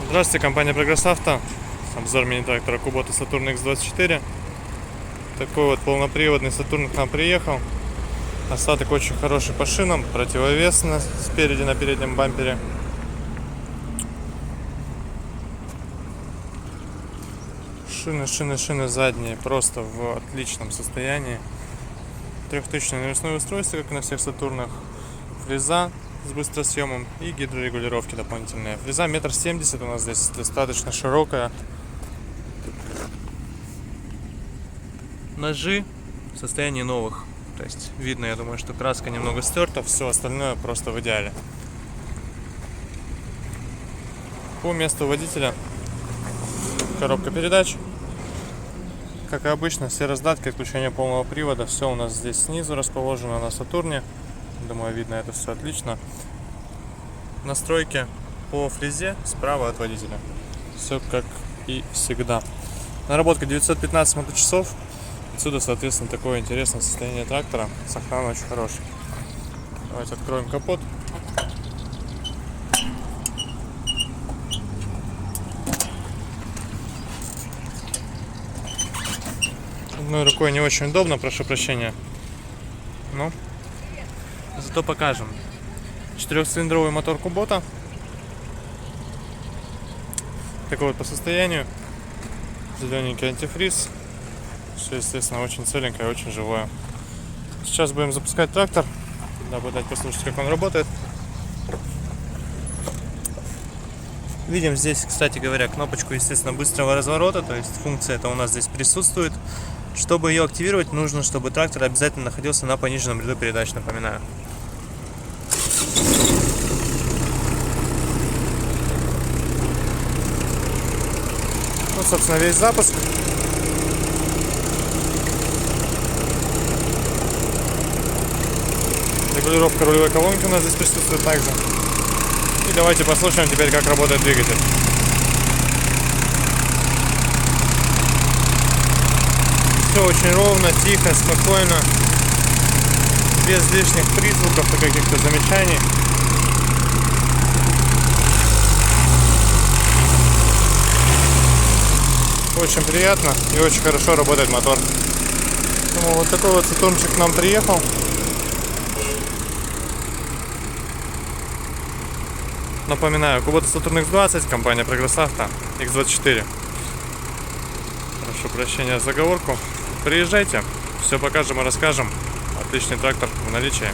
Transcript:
Здравствуйте, компания Прогресс Авто. Обзор мини-трактора Kubota Saturn X24. Такой вот полноприводный Saturn к нам приехал. Остаток очень хороший по шинам, противовес спереди на переднем бампере. Шины задние просто в отличном состоянии. Трехточное навесное устройство, как и на всех Сатурнах. Фреза с быстросъемом и гидрорегулировки дополнительные. Фреза 1,70 м у нас здесь достаточно широкая. Ножи в состоянии новых. То есть видно, я думаю, что краска немного стерта, все остальное просто в идеале. По месту водителя коробка передач. Как и обычно, все раздатки, отключение полного привода, все у нас здесь снизу расположено на Сатурне. Думаю, видно это все отлично. Настройки по фрезе справа от водителя. Все как и всегда. Наработка 915 моточасов. Отсюда, соответственно, такое интересное состояние трактора. Сохран очень хороший. Давайте откроем капот. Одной рукой не очень удобно, прошу прощения. Но зато покажем. 4-цилиндровый мотор Kubota. Такой вот по состоянию. Зелененький антифриз. Все, естественно, очень целенькое, очень живое. Сейчас будем запускать трактор, дабы дать послушать, как он работает. Видим здесь, кстати говоря, кнопочку, естественно, быстрого разворота. То есть функция эта у нас здесь присутствует. Чтобы ее активировать, нужно, чтобы трактор обязательно находился на пониженном ряду передач, напоминаю. Ну, собственно, весь запуск. Регулировка рулевой колонки у нас здесь присутствует также. И давайте послушаем теперь, как работает двигатель. Все очень ровно, тихо, спокойно, без лишних призвуков и каких-то замечаний. Очень приятно и очень хорошо работает мотор. Поэтому вот такой вот Сатурнчик к нам приехал. Напоминаю, Kubota Saturn X20, компания Progress Auto, X24. Прошу прощения за оговорку. Приезжайте, все покажем и расскажем. Отличный трактор в наличии.